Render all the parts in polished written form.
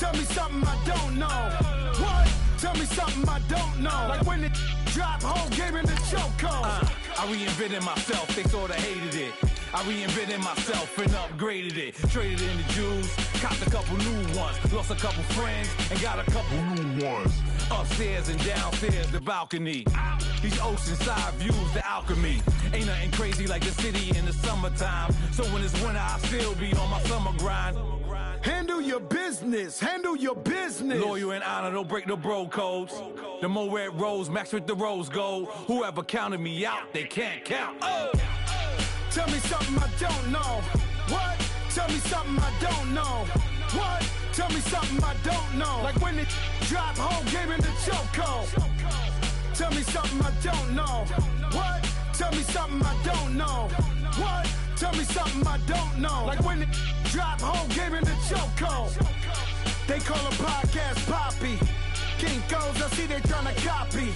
Tell me something I don't know. What? Tell me something I don't know. Like when it drop, whole game in the chokehold. I reinvented myself, they sorta hated it. I reinvented myself and upgraded it. Traded in the Jews, copped a couple new ones. Lost a couple friends and got a couple new ones. Upstairs and downstairs, the balcony. These oceanside views, the alchemy. Ain't nothing crazy like the city in the summertime. So when it's winter, I still be on my summer grind. Handle your business, handle your business. Loyal and honor, don't break the bro codes. The more red rose, max with the rose gold. Whoever counted me out, they can't count. Oh! Tell me something I don't know. What? Tell me something I don't know. What? Tell me something I don't know. Like when it drop, whole game in the chokehold. Tell me something I don't know. What? Tell me something I don't know. What? Tell me something I don't know. Like when it drop, whole game in the chokehold. They call a podcast Poppy. Kinkos, I see they tryna copy.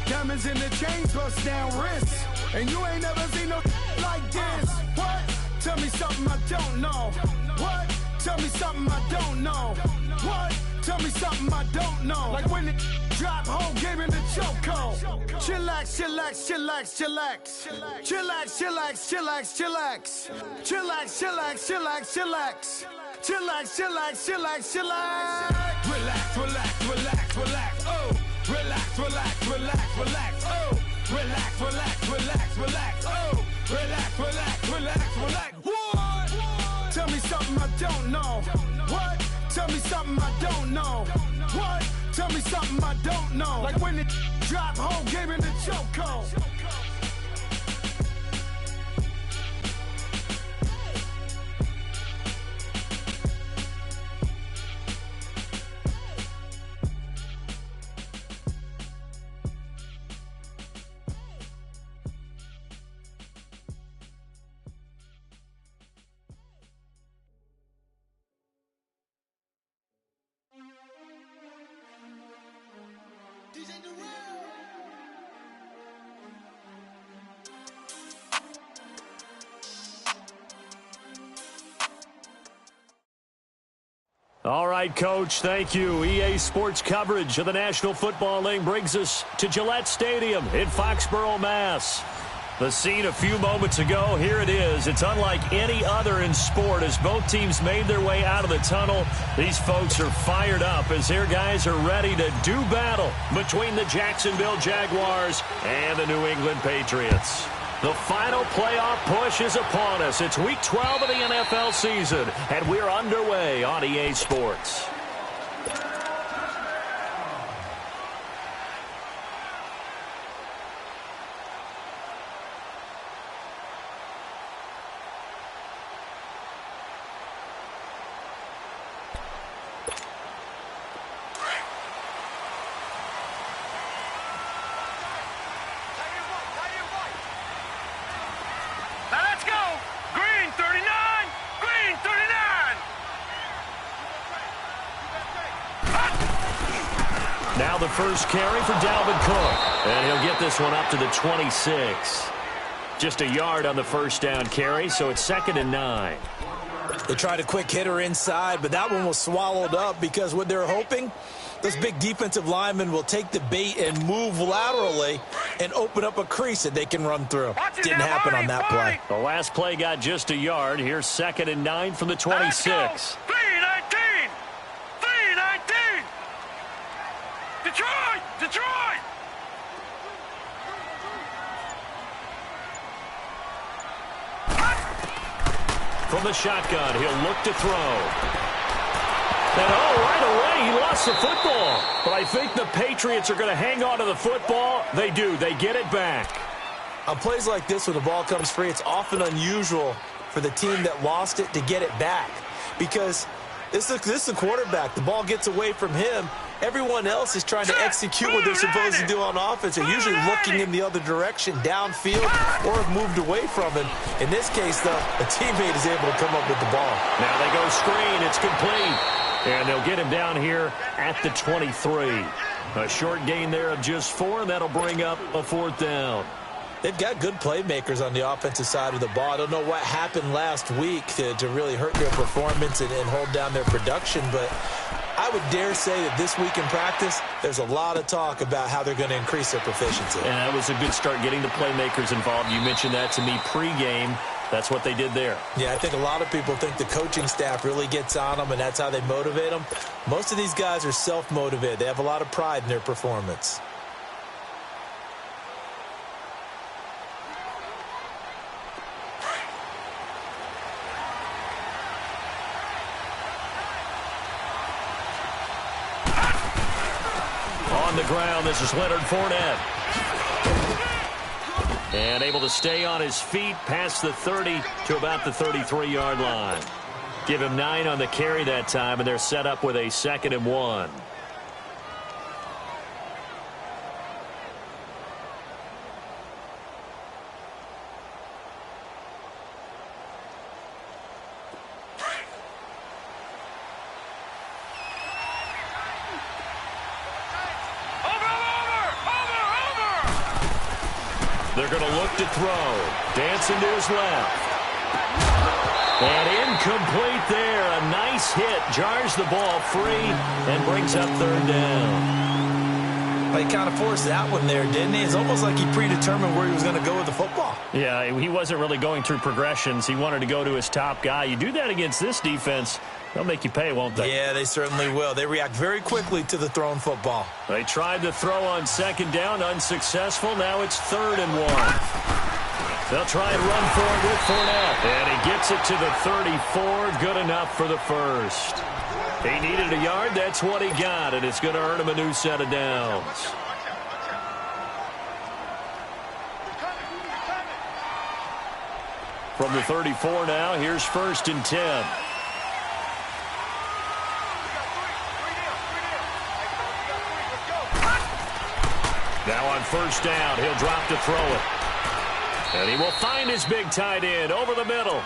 Diamonds in the chains, bust down wrists. And you ain't never seen no like this. What? Tell me something I don't know. What? Tell me something I don't know. What? Tell me something I don't know. Like when it drop, whole game in the chokehold. Chillax, chillax, chillax, chillax. Chillax, chillax, chillax, chillax. Chillax, chillax, chillax, chillax. Chillax, chillax, chillax, chillax. Relax, relax, relax, relax. Oh! Relax, relax, relax, relax. Oh! Relax, relax, relax, relax. Oh! Relax, relax, relax, relax. What? Tell me something I don't know. What? Tell me something I don't know. What? Tell me something I don't know. Like when it drop, whole game in the chokehold. All right, Coach, thank you. EA Sports coverage of the National Football League brings us to Gillette Stadium in Foxborough, Mass. The scene a few moments ago, here it is. It's unlike any other in sport as both teams made their way out of the tunnel. These folks are fired up as their guys are ready to do battle between the Jacksonville Jaguars and the New England Patriots. The final playoff push is upon us. It's Week 12 of the NFL season, and we're underway on EA Sports. Now the first carry for Dalvin Cook. And he'll get this one up to the 26. Just a yard on the first down carry, so it's 2nd and 9. They tried a quick hitter inside, but that one was swallowed up because what they're hoping, this big defensive lineman will take the bait and move laterally and open up a crease that they can run through. Didn't happen on that play. The last play got just a yard. Here's 2nd and 9 from the 26. Detroit! From the shotgun, he'll look to throw. And right away, he lost the football. But I think the Patriots are going to hang on to the football. They do. They get it back. On plays like this, when the ball comes free, it's often unusual for the team that lost it to get it back. Because this is the quarterback. The ball gets away from him. Everyone else is trying to execute what they're supposed to do on offense. They're usually looking in the other direction, downfield, or have moved away from it. In this case, though, a teammate is able to come up with the ball. Now they go screen. It's complete. And they'll get him down here at the 23. A short gain there of just 4, and that'll bring up a 4th down. They've got good playmakers on the offensive side of the ball. I don't know what happened last week to really hurt their performance and hold down their production, but I would dare say that this week in practice, there's a lot of talk about how they're going to increase their proficiency. And that was a good start getting the playmakers involved. You mentioned that to me pregame. That's what they did there. Yeah, I think a lot of people think the coaching staff really gets on them, and that's how they motivate them. Most of these guys are self-motivated. They have a lot of pride in their performance. On the ground, this is Leonard Fournette. And able to stay on his feet past the 30 to about the 33-yard line. Give him 9 on the carry that time, and they're set up with a 2nd and 1. They're going to look to throw. Dancing to his left. And incomplete there. A nice hit. Jars the ball free and brings up 3rd down. He kind of forced that one there, didn't he? It's almost like he predetermined where he was going to go with the football. Yeah, he wasn't really going through progressions. He wanted to go to his top guy. You do that against this defense, they'll make you pay, won't they? Yeah, they certainly will. They react very quickly to the thrown football. They tried to throw on 2nd down, unsuccessful. Now it's 3rd and 1. They'll try and run for it with Fournette. And he gets it to the 34. Good enough for the first. He needed a yard. That's what he got, and it's going to earn him a new set of downs. From the 34 now, here's 1st and 10. Now on 1st down, he'll drop to throw it. And he will find his big tight end over the middle.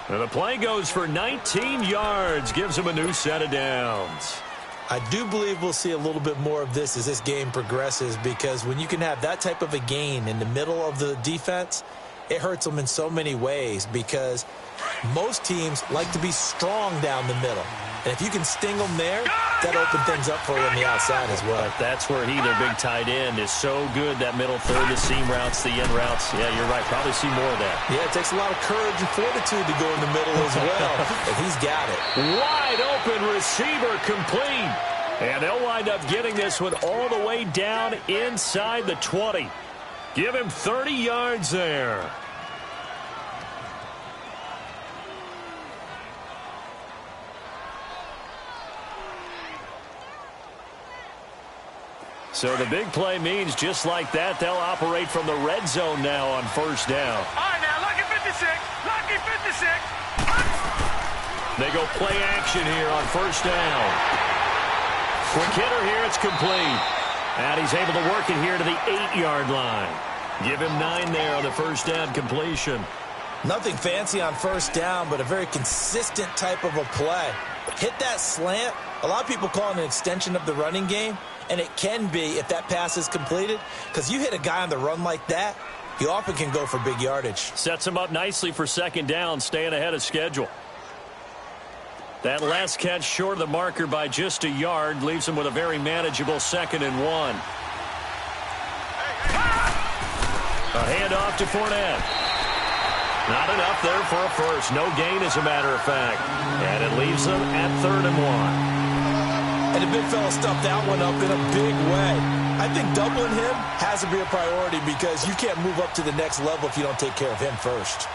And the play goes for 19 yards, gives him a new set of downs. I do believe we'll see a little bit more of this as this game progresses, because when you can have that type of a gain in the middle of the defense, it hurts them in so many ways, because most teams like to be strong down the middle. And if you can sting them there, that opens things up for you on the outside as well. But that's where their big tight end, is so good, that middle third, the seam routes, the end routes. Yeah, you're right. Probably see more of that. Yeah, it takes a lot of courage and fortitude to go in the middle as well. And he's got it. Wide open receiver, complete. And they'll wind up getting this one all the way down inside the 20. Give him 30 yards there. So the big play means just like that, they'll operate from the red zone now on 1st down. All right, now, lucky 56. Lucky 56. They go play action here on 1st down. Quick hitter here, it's complete. And he's able to work it here to the 8-yard line. Give him 9 there on the 1st down completion. Nothing fancy on 1st down, but a very consistent type of a play. Hit that slant. A lot of people call it an extension of the running game. And it can be if that pass is completed, because you hit a guy on the run like that, he often can go for big yardage. Sets him up nicely for 2nd down, staying ahead of schedule. That last catch short of the marker by just a yard leaves him with a very manageable 2nd and 1. A handoff to Fournette. Not enough there for a first. No gain, as a matter of fact. And it leaves them at 3rd and 1. And the big fella stuffed that one up in a big way. I think doubling him has to be a priority, because you can't move up to the next level if you don't take care of him first.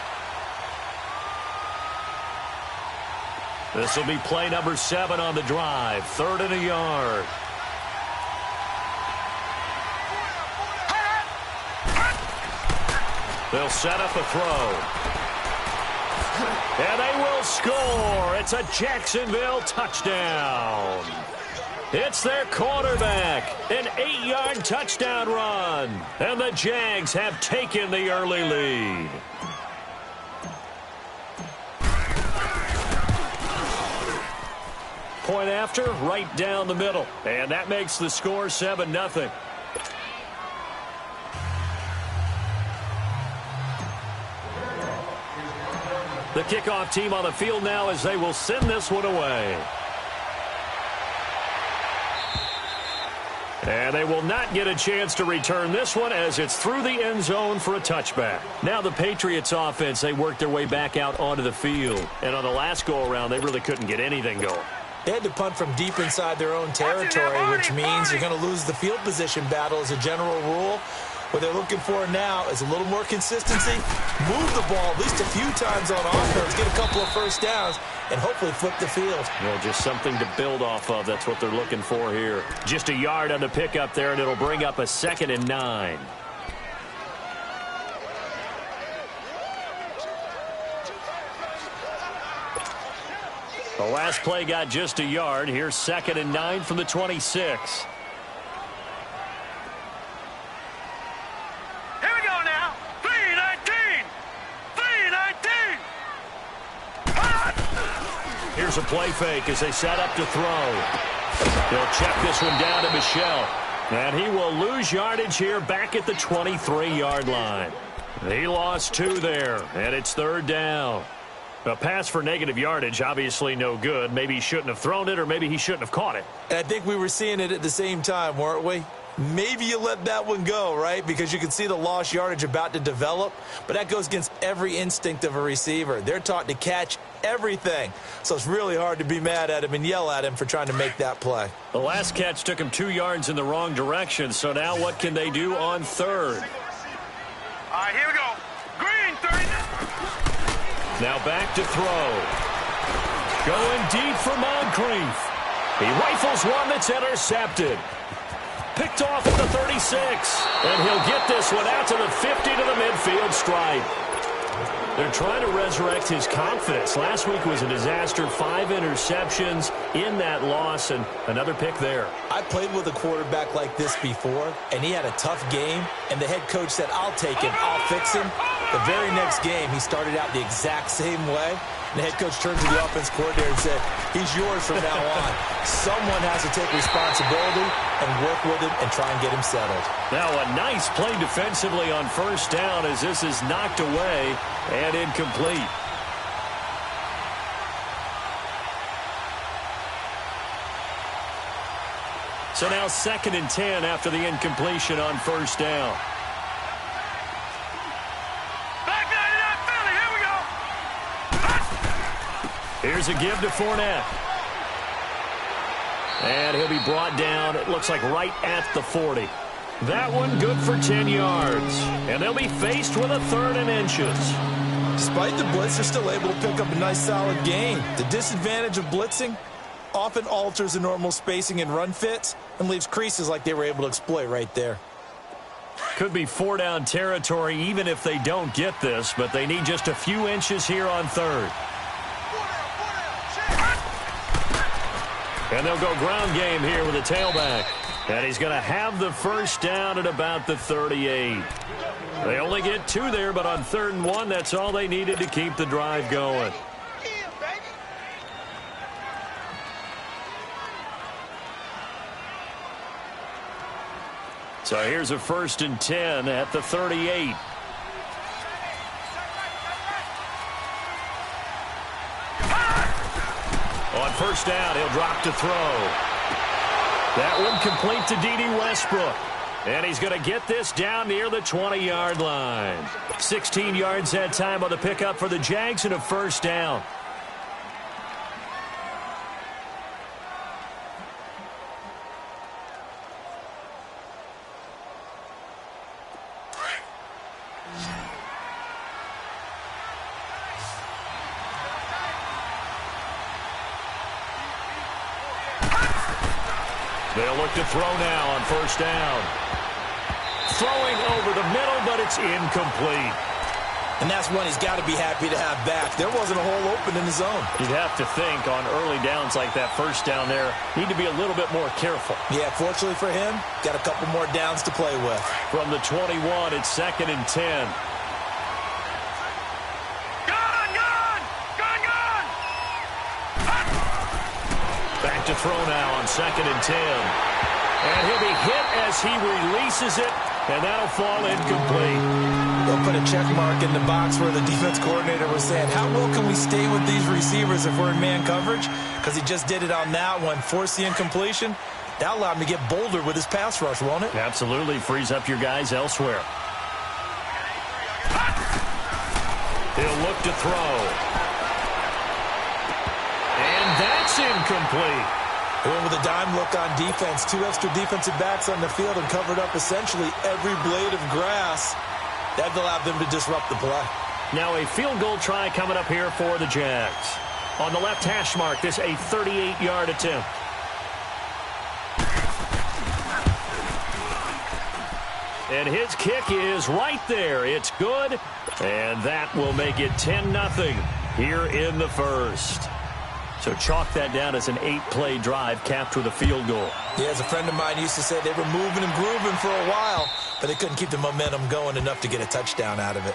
This will be play number 7 on the drive. 3rd and a yard. They'll set up a throw. And they will score. It's a Jacksonville touchdown. It's their quarterback. An 8-yard touchdown run. And the Jags have taken the early lead. Point after, right down the middle. And that makes the score 7-0. The kickoff team on the field now as they will send this one away. And they will not get a chance to return this one as it's through the end zone for a touchback. Now the Patriots offense, they worked their way back out onto the field. And on the last go-around, they really couldn't get anything going. They had to punt from deep inside their own territory, which means you're going to lose the field position battle as a general rule. What they're looking for now is a little more consistency, move the ball at least a few times on offense, get a couple of first downs, and hopefully flip the field. Yeah, just something to build off of. That's what they're looking for here. Just a yard on the pickup there, and it'll bring up a 2nd and 9. The last play got just a yard. Here's 2nd and 9 from the 26. Here's a play fake as they set up to throw. They'll check this one down to Michel. And he will lose yardage here back at the 23-yard line. He lost 2 there, and it's 3rd down. A pass for negative yardage, obviously no good. Maybe he shouldn't have thrown it, or maybe he shouldn't have caught it. And I think we were seeing it at the same time, weren't we? Maybe you let that one go, right? Because you can see the lost yardage about to develop. But that goes against every instinct of a receiver. They're taught to catch everything. So it's really hard to be mad at him and yell at him for trying to make that play. The last catch took him 2 yards in the wrong direction. So now what can they do on 3rd? All right, here we go. Green, 30. Now back to throw. Going deep for Moncrief. He rifles one that's intercepted. Picked off at the 36. And he'll get this one out to the 50 to the midfield stripe. They're trying to resurrect his confidence. Last week was a disaster. 5 interceptions in that loss, and another pick there. I played with a quarterback like this before, and he had a tough game, and the head coach said, I'll take him, I'll fix him. The very next game, he started out the exact same way. And the head coach turned to the offense coordinator and said, he's yours from now on. Someone has to take responsibility and work with him and try and get him settled. Now a nice play defensively on 1st down as this is knocked away and incomplete. So now 2nd and 10 after the incompletion on 1st down. Here's a give to Fournette. And he'll be brought down, it looks like right at the 40. That one good for 10 yards. And they'll be faced with a 3rd and inches. Despite the blitz, they're still able to pick up a nice solid gain. The disadvantage of blitzing often alters the normal spacing and run fits and leaves creases like they were able to exploit right there. Could be 4-down territory even if they don't get this, but they need just a few inches here on 3rd. And they'll go ground game here with a tailback. And he's going to have the 1st down at about the 38. They only get 2 there, but on 3rd and 1, that's all they needed to keep the drive going. So here's a 1st and 10 at the 38. On 1st down, he'll drop to throw. That one complete to D.D. Westbrook. And he's going to get this down near the 20-yard line. 16 yards that time on the pickup for the Jags and a 1st down. They'll look to throw now on 1st down. Throwing over the middle, but it's incomplete. And that's one he's got to be happy to have back. There wasn't a hole open in the zone. You'd have to think on early downs like that 1st down there, need to be a little bit more careful. Yeah, fortunately for him, got a couple more downs to play with. From the 21, it's 2nd and 10. Back to throw now on 2nd and 10. And he'll be hit as he releases it, and that'll fall incomplete. They'll put a check mark in the box where the defense coordinator was saying, how well can we stay with these receivers if we're in man coverage? Because he just did it on that one, forced the incompletion. That'll allow him to get bolder with his pass rush, won't it? Absolutely. Frees up your guys elsewhere. He'll look to throw. And that's incomplete. Going with a dime look on defense. 2 extra defensive backs on the field and covered up essentially every blade of grass. That allowed them to disrupt the play. Now a field goal try coming up here for the Jags. On the left hash mark, this a 38-yard attempt. And his kick is right there. It's good. And that will make it 10-0 here in the first. So chalk that down as an 8-play drive capped with a field goal. Yeah, as a friend of mine used to say, they were moving and grooving for a while, but they couldn't keep the momentum going enough to get a touchdown out of it.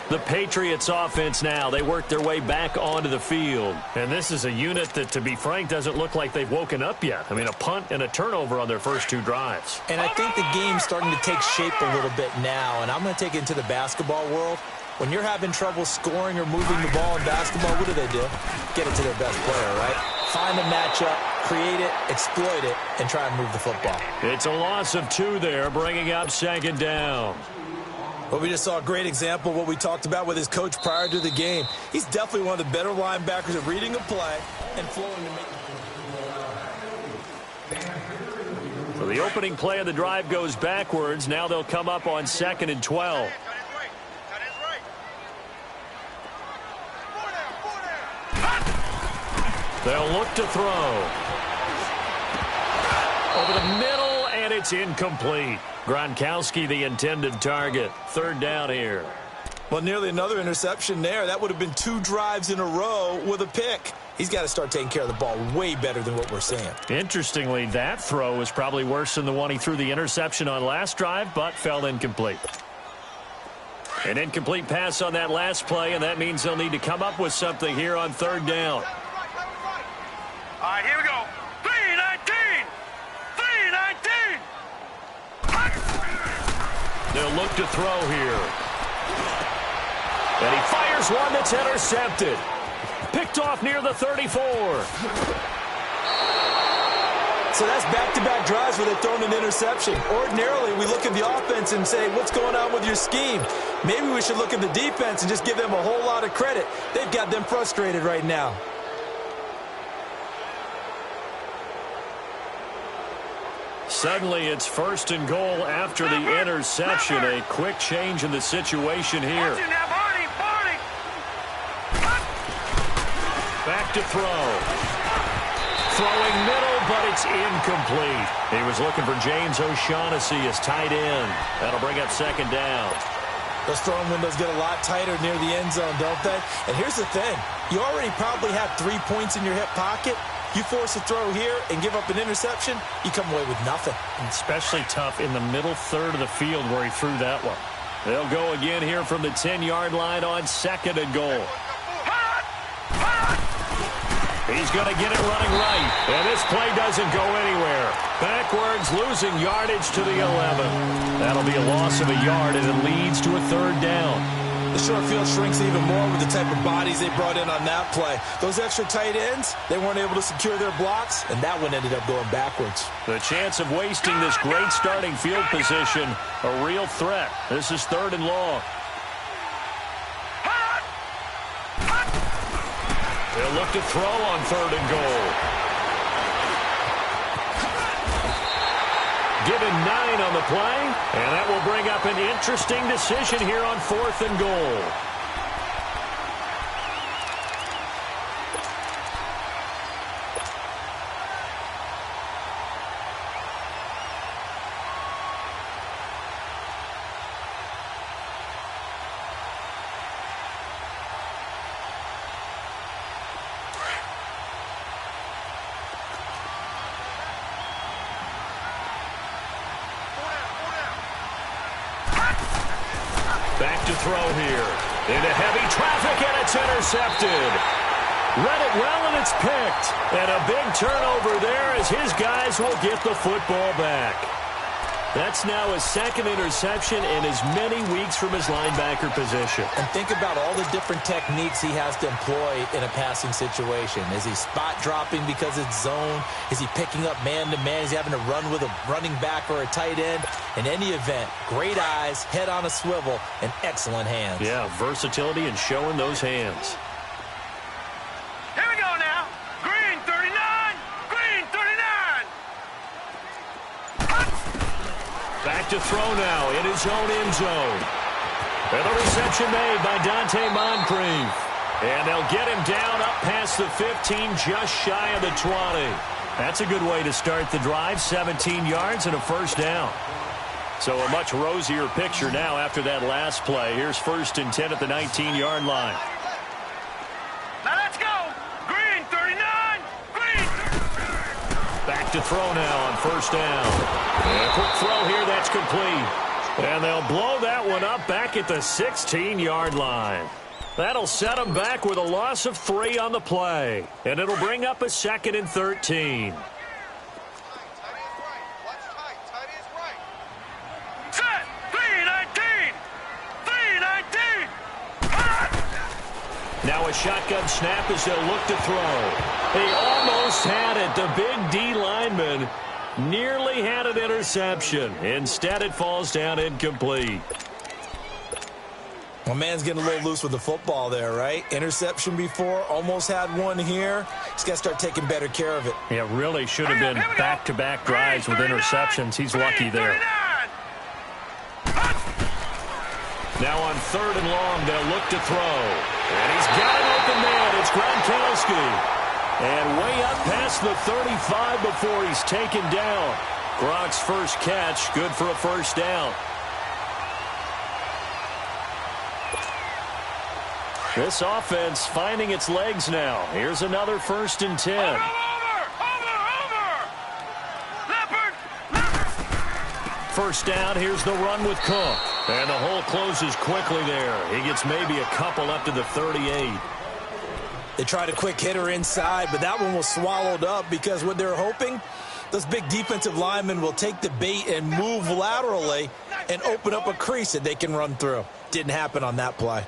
The Patriots offense now, they work their way back onto the field. And this is a unit that, to be frank, doesn't look like they've woken up yet. I mean, a punt and a turnover on their first 2 drives. And I think the game's starting to take shape a little bit now, and I'm going to take it into the basketball world. When you're having trouble scoring or moving the ball in basketball, what do? Get it to their best player, right? Find a matchup, create it, exploit it, and try and move the football. It's a loss of 2 there, bringing up 2nd down. Well, we just saw a great example of what we talked about with his coach prior to the game. He's definitely one of the better linebackers at reading a play and flowing to make. So the opening play of the drive goes backwards. Now they'll come up on 2nd and 12. They'll look to throw. Over the middle, and it's incomplete. Gronkowski, the intended target. 3rd down here. Well, nearly another interception there. That would have been 2 drives in a row with a pick. He's got to start taking care of the ball way better than what we're seeing. Interestingly, that throw was probably worse than the one he threw the interception on last drive, but fell incomplete. An incomplete pass on that last play, and that means they'll need to come up with something here on 3rd down. All right, here we go. 3-19! 3-19! They'll look to throw here. And he fires one that's intercepted. Picked off near the 34. So that's back-to-back drives where they've thrown an interception. Ordinarily, we look at the offense and say, what's going on with your scheme? Maybe we should look at the defense and just give them a whole lot of credit. They've got them frustrated right now. Suddenly, it's 1st and goal after the interception. A quick change in the situation here. Back to throw. Throwing middle, but it's incomplete. He was looking for James O'Shaughnessy as tight end. That'll bring up 2nd down. Those throwing windows get a lot tighter near the end zone, don't they? And here's the thing. You already probably have 3 points in your hip pocket. You force a throw here and give up an interception, you come away with nothing. Especially tough in the middle 3rd of the field where he threw that one. They'll go again here from the 10-yard line on 2nd and goal. He's going to get it running right. And this play doesn't go anywhere. Backwards, losing yardage to the 11. That'll be a loss of a yard, and it leads to a 3rd down. The short field shrinks even more with the type of bodies they brought in on that play. Those extra tight ends, they weren't able to secure their blocks, and that one ended up going backwards. The chance of wasting this great starting field position, a real threat. This is 3rd and long. They'll look to throw on 3rd and goal. Given 9 on the play, and that will bring up an interesting decision here on 4th and goal. Back to throw here. Into heavy traffic, and it's intercepted. Read it well, and it's picked. And a big turnover there as his guys will get the football back. That's now his second interception in as many weeks from his linebacker position. And think about all the different techniques he has to employ in a passing situation. Is he spot dropping because it's zone? Is he picking up man-to-man? Is he having to run with a running back or a tight end? In any event, great eyes, head on a swivel, and excellent hands. Yeah, versatility and showing those hands. Here we go now. Green 39. Green 39. Back to throw now in his own end zone. And the reception made by Dante Moncrief. And they'll get him down up past the 15, just shy of the 20. That's a good way to start the drive, 17 yards and a first down. So a much rosier picture now after that last play. Here's 1st and 10 at the 19-yard line. Now let's go. Green 39. Green. Back to throw now on 1st down. And a quick throw here, that's complete. And they'll blow that one up back at the 16-yard line. That'll set them back with a loss of 3 on the play. And it'll bring up a 2nd and 13. Set. 319. 319. Now a shotgun snap as they'll look to throw. He almost had it. The big D lineman nearly had an interception. Instead, it falls down incomplete. Well, man's getting a little loose with the football there, right? Interception before, almost had one here. He's got to start taking better care of it. Yeah, really should have been back-to-back drives with interceptions. He's lucky there. Now on 3rd and long, they'll look to throw. And he's got an open man. It's Gronkowski. And way up past the 35 before he's taken down. Gronk's first catch, good for a first down. This offense finding its legs now. Here's another 1st and 10. Over. Leopard. 1st down, here's the run with Cook. And the hole closes quickly there. He gets maybe a couple up to the 38. They tried a quick hitter inside, but that one was swallowed up because what they're hoping, those big defensive linemen will take the bait and move laterally and open up a crease that they can run through. Didn't happen on that play.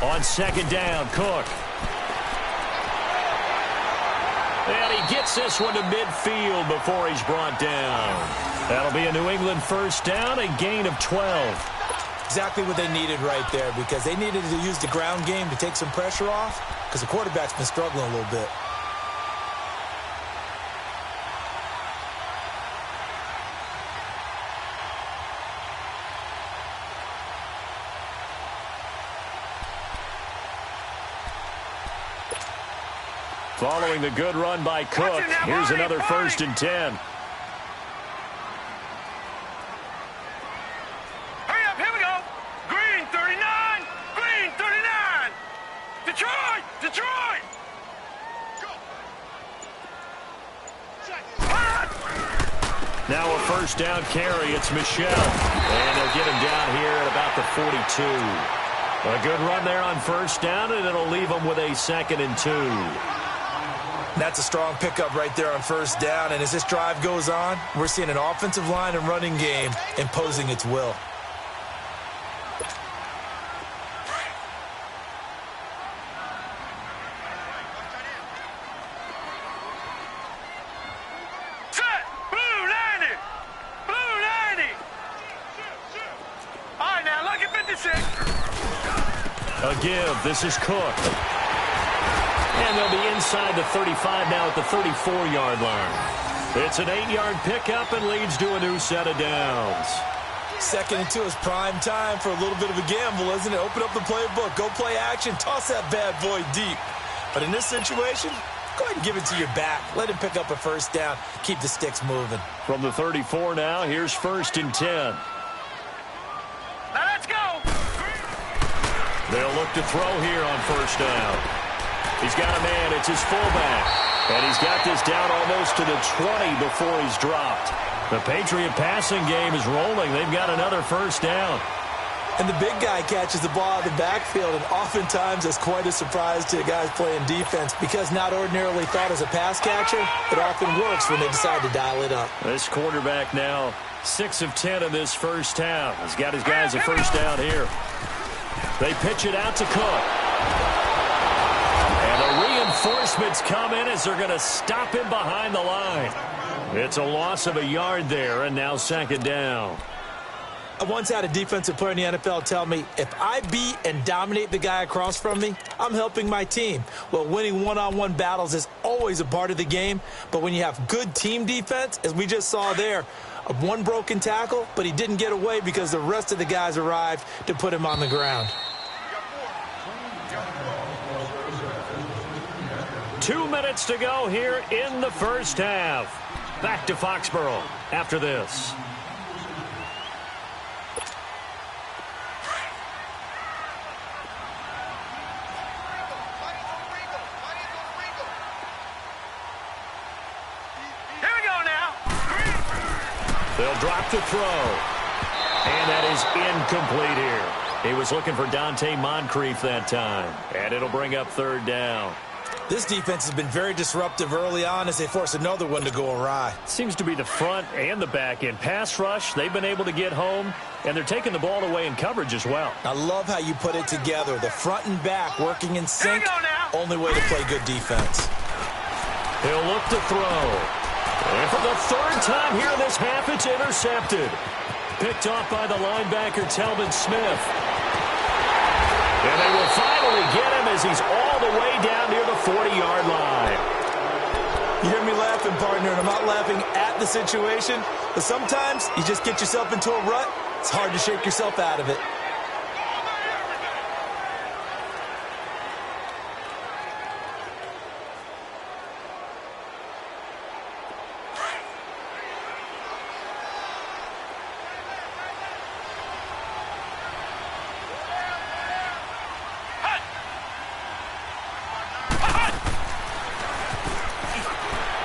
On 2nd down, Cook. And he gets this one to midfield before he's brought down. That'll be a New England 1st down, a gain of 12. Exactly what they needed right there, because they needed to use the ground game to take some pressure off, because the quarterback's been struggling a little bit. Following the good run by Cook, here's another 1st and 10. Hurry up, here we go. Green 39. Green 39. Detroit. Detroit. Now a 1st down carry. It's Michel. And they'll get him down here at about the 42. A good run there on 1st down, and it'll leave them with a 2nd and 2. That's a strong pickup right there on 1st down. And as this drive goes on, we're seeing an offensive line and running game imposing its will. Set. Blue 90. Blue 90. All right, now look at 56. A give. This is Cook. And they'll be inside the 35 now at the 34-yard line. It's an 8-yard pickup and leads to a new set of downs. 2nd and 2 is prime time for a little bit of a gamble, isn't it? Open up the playbook, go play action, toss that bad boy deep. But in this situation, go ahead and give it to your back. Let him pick up a 1st down, keep the sticks moving. From the 34 now, here's 1st and 10. Now let's go. They'll look to throw here on 1st down. He's got a man. It's his fullback. And he's got this down almost to the 20 before he's dropped. The Patriot passing game is rolling. They've got another first down. And the big guy catches the ball out of the backfield, and oftentimes it's quite a surprise to guys playing defense because not ordinarily thought as a pass catcher, it often works when they decide to dial it up. This quarterback now 6 of 10 in this first half. He's got his guys a first down here. They pitch it out to Cook. And the reinforcements come in as they're going to stop him behind the line. It's a loss of a yard there, and now second down. I once had a defensive player in the NFL tell me, if I beat and dominate the guy across from me, I'm helping my team. Well, winning one-on-one battles is always a part of the game, but when you have good team defense, as we just saw there, one broken tackle, but he didn't get away because the rest of the guys arrived to put him on the ground. 2 minutes to go here in the first half. Back to Foxborough after this. They'll drop to throw. And that is incomplete here. He was looking for Dante Moncrief that time. And it'll bring up third down. This defense has been very disruptive early on as they force another one to go awry. Seems to be the front and the back end. Pass rush, they've been able to get home, and they're taking the ball away in coverage as well. I love how you put it together. The front and back working in sync. Only way to play good defense. He'll look to throw. And for the third time here in this half, it's intercepted. Picked off by the linebacker, Telvin Smith. And they will finally get him as he's all the way down near the 40-yard line. You hear me laughing, partner, and I'm not laughing at the situation, but sometimes you just get yourself into a rut. It's hard to shake yourself out of it.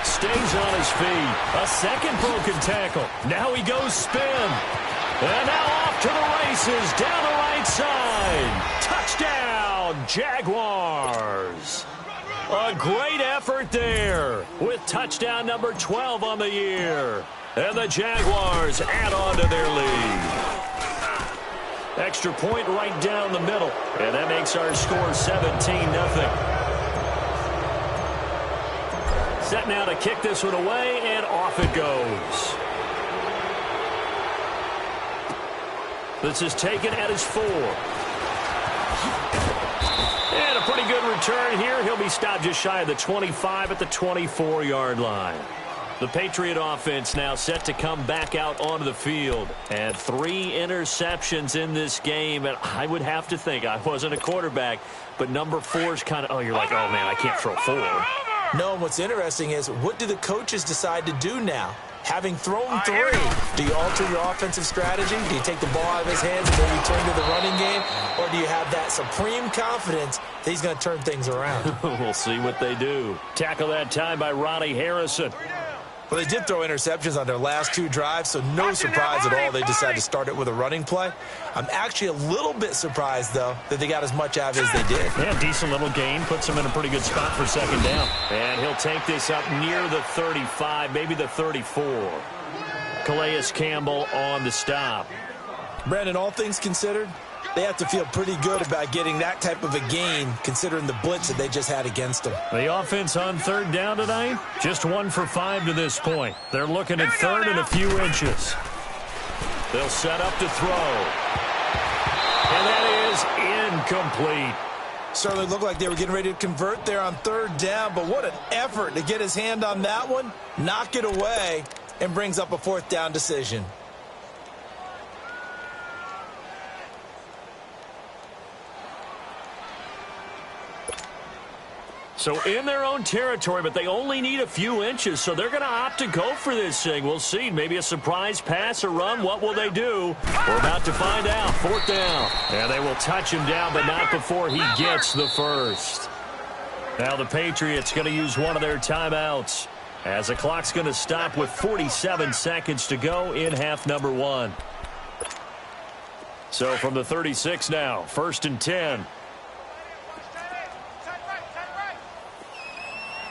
Stays on his feet. A second broken tackle. Now he goes spin. And now off to the races down the right side. Touchdown, Jaguars. A great effort there with touchdown number 12 on the year. And the Jaguars add on to their lead. Extra point right down the middle. And that makes our score 17-0. Set now to kick this one away, and off it goes. This is taken at his 4. And a pretty good return here. He'll be stopped just shy of the 25 at the 24-yard line. The Patriot offense now set to come back out onto the field. And 3 interceptions in this game. And I would have to think, I wasn't a quarterback, but number 4 is kind of, oh, you're like, oh, man, I can't throw 4. No, and what's interesting is, what do the coaches decide to do now? Having thrown 3, do you alter your offensive strategy? Do you take the ball out of his hands and then return to the running game? Or do you have that supreme confidence that he's going to turn things around? We'll see what they do. Tackle that time by Ronnie Harrison. Well, they did throw interceptions on their last 2 drives, so no surprise at all they decided to start it with a running play. I'm actually a little bit surprised, though, that they got as much out of it as they did. Yeah, decent little gain. Puts him in a pretty good spot for second down. And he'll take this up near the 35, maybe the 34. Calais Campbell on the stop. Brandon, all things considered, they have to feel pretty good about getting that type of a gain, considering the blitz that they just had against them. The offense on third down tonight, just 1 for 5 to this point. They're looking at third and a few inches. They'll set up to throw. And that is incomplete. Certainly looked like they were getting ready to convert there on third down, but what an effort to get his hand on that one, knock it away, and brings up a 4th down decision. So in their own territory, but they only need a few inches, so they're going to opt to go for this thing. We'll see. Maybe a surprise pass or run. What will they do? We're about to find out. 4th down. And they will touch him down, but not before he gets the first. Now the Patriots going to use one of their timeouts as the clock's going to stop with 47 seconds to go in half number 1. So from the 36 now, 1st and 10. All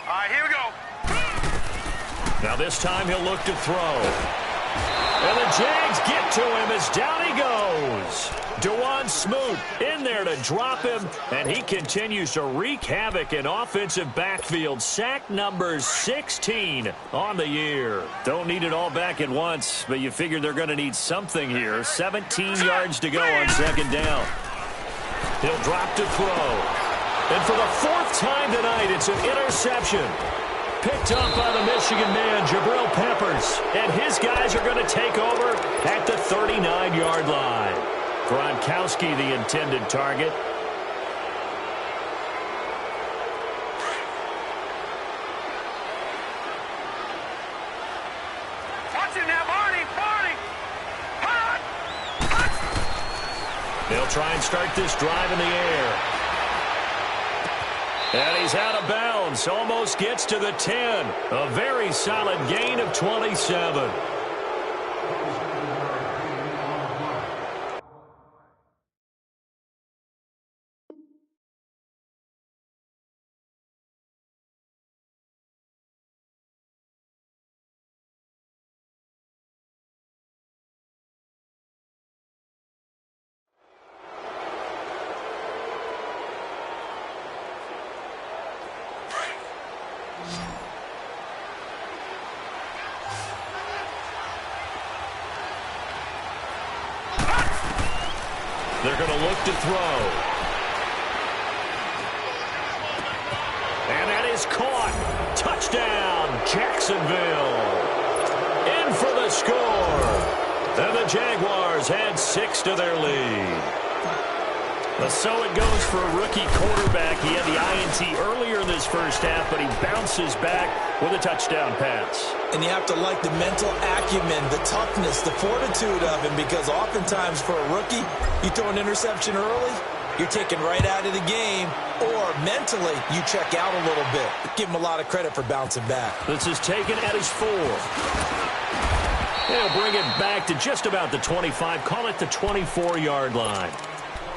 right, here we go. Now this time he'll look to throw. And the Jags get to him as down he goes. Dewan Smoot in there to drop him, and he continues to wreak havoc in offensive backfield. Sack number 16 on the year. Don't need it all back at once, but you figure they're going to need something here. 17 yards to go on 2nd down. He'll drop to throw. And for the 4th time tonight, it's an interception. Picked up by the Michigan man, Jabril Peppers. And his guys are going to take over at the 39-yard line. Gronkowski, the intended target. Watch it now, Barney. Hot. They'll try and start this drive in the air. And he's out of bounds. Almost gets to the 10. A very solid gain of 27. They're going to look to throw. And that is caught. Touchdown, Jacksonville. In for the score. And the Jaguars add 6 to their lead. So it goes for a rookie quarterback. He had the INT earlier in this first half, but he bounces back with a touchdown pass. And you have to like the mental acumen, the toughness, the fortitude of him, because oftentimes for a rookie, you throw an interception early, you're taken right out of the game, or mentally you check out a little bit. Give him a lot of credit for bouncing back. This is taken at his 4. They'll bring it back to just about the 25, call it the 24-yard line.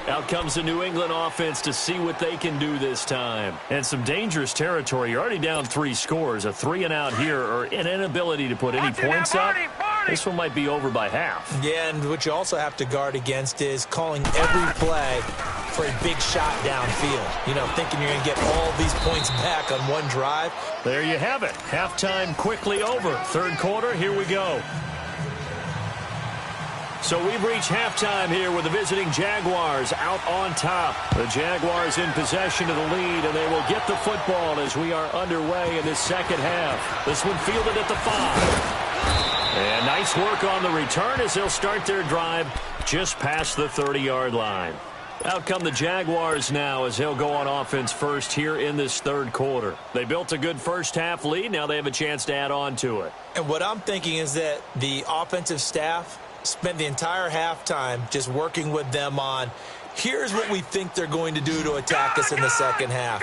Out comes the New England offense to see what they can do this time. And some dangerous territory. You're already down 3 scores. A 3-and-out here, or an inability to put any points up. This one might be over by half. Yeah, and what you also have to guard against is calling every play for a big shot downfield. You know, thinking you're going to get all these points back on one drive. There you have it. Halftime quickly over. 3rd quarter, here we go. So we've reached halftime here with the visiting Jaguars out on top. The Jaguars in possession of the lead, and they will get the football as we are underway in this second half. This one fielded at the 5. And nice work on the return as they'll start their drive just past the 30-yard line. Out come the Jaguars now as they'll go on offense first here in this 3rd quarter. They built a good first half lead. Now they have a chance to add on to it. And what I'm thinking is that the offensive staff spend the entire halftime just working with them on, here's what we think they're going to do to attack us in the second half.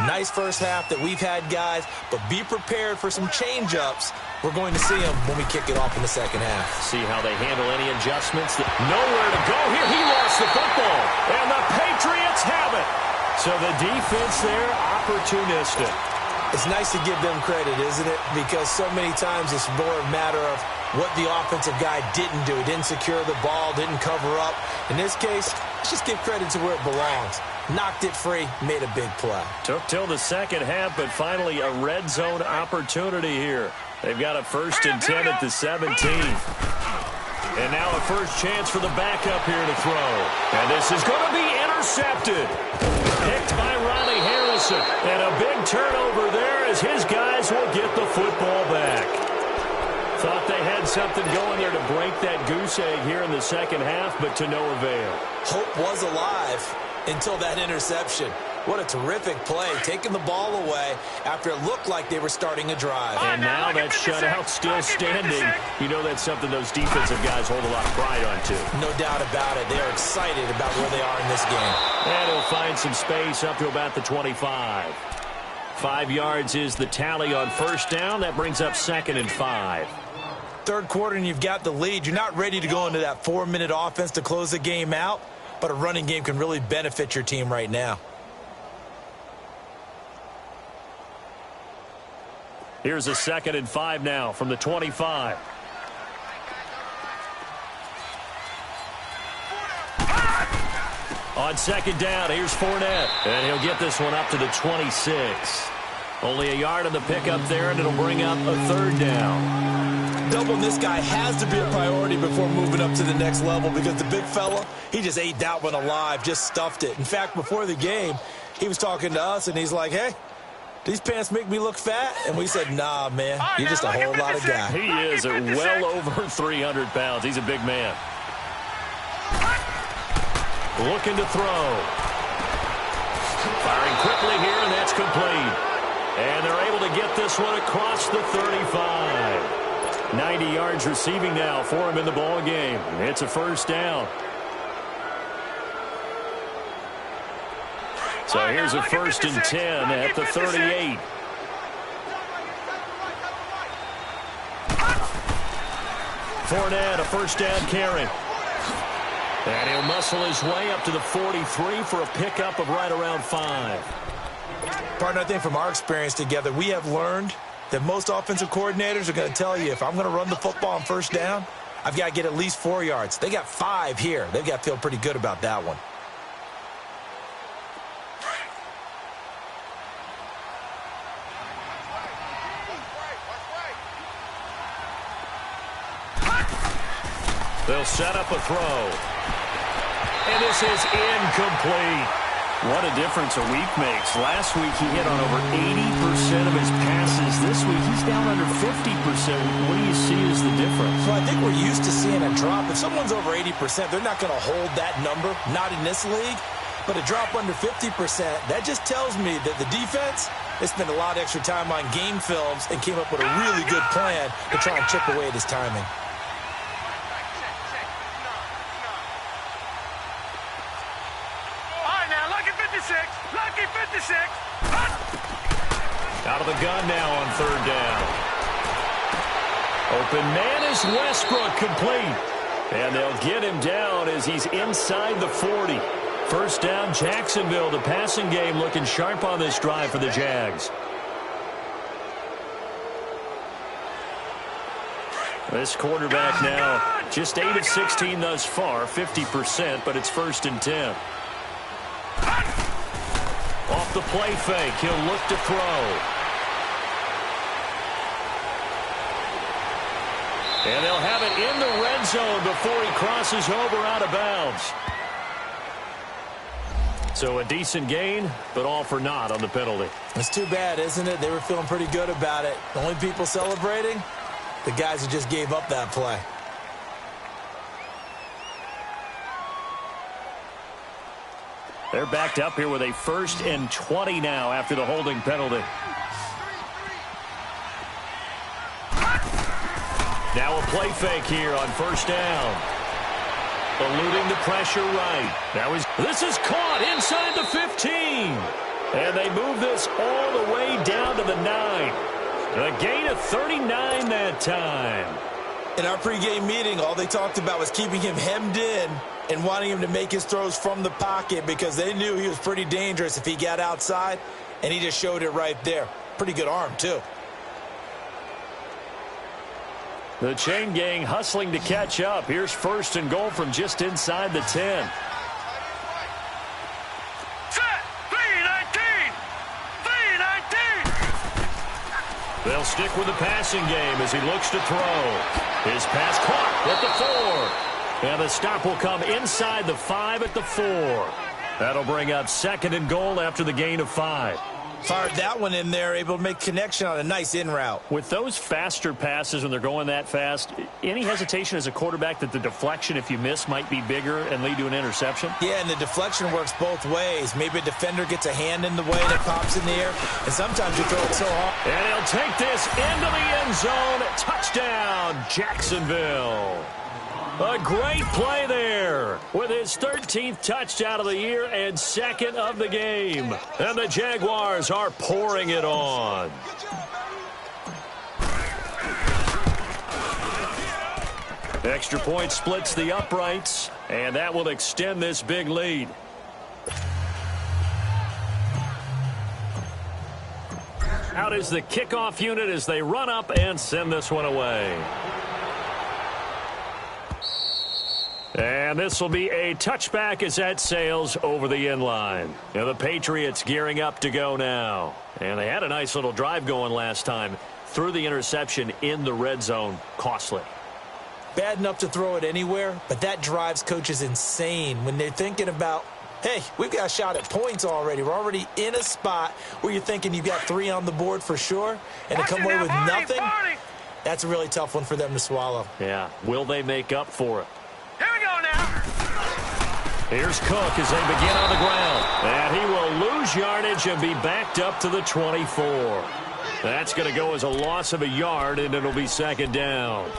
Nice first half that we've had, guys, but be prepared for some change-ups. We're going to see them when we kick it off in the second half. See how they handle any adjustments. Nowhere to go here. He lost the football, and the Patriots have it. So the defense there, opportunistic. It's nice to give them credit, isn't it? Because so many times it's more a matter of what the offensive guy didn't do. He didn't secure the ball, didn't cover up. In this case, let's just give credit to where it belongs. Knocked it free, made a big play. Took till the second half, but finally a red zone opportunity here. They've got a 1st and 10 at the 17. And now a first chance for the backup here to throw. And this is going to be intercepted. Picked by Ronnie Harrison. And a big turnover there as his guys will get the football back. Thought they had something going there to break that goose egg here in the second half, but to no avail. Hope was alive until that interception. What a terrific play, taking the ball away after it looked like they were starting a drive. And now that shutout still standing. You know that's something those defensive guys hold a lot of pride on, too. No doubt about it. They are excited about where they are in this game. And he'll find some space up to about the 25. 5 yards is the tally on first down. That brings up 2nd and 5. Third quarter and you've got the lead. You're not ready to go into that 4-minute offense to close the game out, but a running game can really benefit your team right now. Here's a 2nd and 5 now from the 25. On 2nd down, here's Fournette. And he'll get this one up to the 26. Only a yard on the pickup there, and it'll bring up a 3rd down. Doubling this guy has to be a priority before moving up to the next level because the big fella, he just ate that one alive, just stuffed it. In fact, before the game, he was talking to us, and he's like, hey, these pants make me look fat? And we said, nah, man, you're just a whole lot of guy. He is well over 300 pounds. He's a big man. Looking to throw. Firing quickly here, and that's complete. And they're able to get this one across the 35. 90 yards receiving now for him in the ball game. It's a 1st down. So here's a 1st and 10 at the 38. Fournette, a 1st down carry. And he'll muscle his way up to the 43 for a pickup of right around 5. Partner, I think from our experience together, we have learned that most offensive coordinators are going to tell you, if I'm going to run the football on 1st down, I've got to get at least 4 yards. They got 5 here. They've got to feel pretty good about that one. They'll set up a throw. And this is incomplete. What a difference a week makes. Last week he hit on over 80% of his passes. This week he's down under 50%. What do you see as the difference? Well, I think we're used to seeing a drop. If someone's over 80%, they're not going to hold that number. Not in this league. But a drop under 50%, that just tells me that the defense, they spent a lot of extra time on game films and came up with a really good plan to try and chip away at his timing. Lucky 56. Out of the gun now on 3rd down. Open man is Westbrook, complete. And they'll get him down as he's inside the 40. 1st down, Jacksonville. The passing game looking sharp on this drive for the Jags. This quarterback now just 8 of 16 thus far, 50%, but it's 1st and 10. Off the play fake, he'll look to throw. And they'll have it in the red zone before he crosses over out of bounds. So a decent gain, but all for naught on the penalty. It's too bad, isn't it? They were feeling pretty good about it. The only people celebrating, the guys who just gave up that play. They're backed up here with a 1st and 20 now after the holding penalty. Now a play fake here on 1st down. Eluding the pressure right. This is caught inside the 15. And they move this all the way down to the 9. A gain of 39 that time. In our pregame meeting, all they talked about was keeping him hemmed in and wanting him to make his throws from the pocket because they knew he was pretty dangerous if he got outside, and he just showed it right there. Pretty good arm, too. The chain gang hustling to catch up. Here's 1st and goal from just inside the 10. They'll stick with the passing game as he looks to throw. His pass caught at the 4. And the stop will come inside the 5 at the 4. That'll bring up 2nd and goal after the gain of 5. Fired that one in there, able to make connection on a nice in route. With those faster passes when they're going that fast, any hesitation as a quarterback that the deflection, if you miss, might be bigger and lead to an interception? Yeah, and the deflection works both ways. Maybe a defender gets a hand in the way that pops in the air, and sometimes you throw it so hard. And he'll take this into the end zone. Touchdown, Jacksonville. A great play there with his 13th touchdown of the year and 2nd of the game. And the Jaguars are pouring it on. Extra point splits the uprights, and that will extend this big lead. Out is the kickoff unit as they run up and send this one away. And this will be a touchback as that sails over the end line. Now the Patriots gearing up to go now. And they had a nice little drive going last time. Threw the interception in the red zone. Costly. Bad enough to throw it anywhere, but that drives coaches insane when they're thinking about, hey, we've got a shot at points already. We're already in a spot where you're thinking you've got 3 on the board for sure, and to come away with nothing, that's a really tough one for them to swallow. Yeah. Will they make up for it? Here we go now. Here's Cook as they begin on the ground. And he will lose yardage and be backed up to the 24. That's going to go as a loss of a yard, and it'll be second down.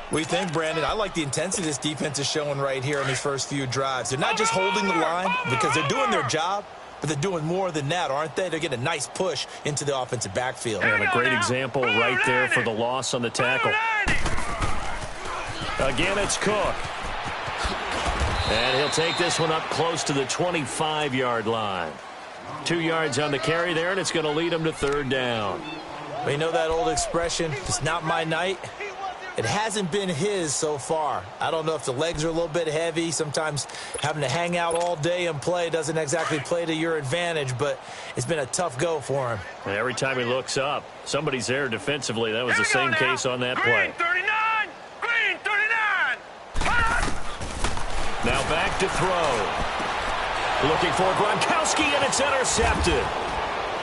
What do you think, Brandon? I like the intensity this defense is showing right here in these first few drives. They're not just holding the line because they're doing their job, but they're doing more than that, aren't they? They're getting a nice push into the offensive backfield. And a great example right there for the loss on the tackle. Again, it's Cook. And he'll take this one up close to the 25-yard line. 2 yards on the carry there, and it's going to lead him to third down. Well, you know that old expression, it's not my night? It hasn't been his so far. I don't know if the legs are a little bit heavy. Sometimes having to hang out all day and play doesn't exactly play to your advantage, but it's been a tough go for him. And every time he looks up, somebody's there defensively. That was the same case on that play. Green 39! Green 39! Now back to throw. Looking for Gronkowski, and it's intercepted.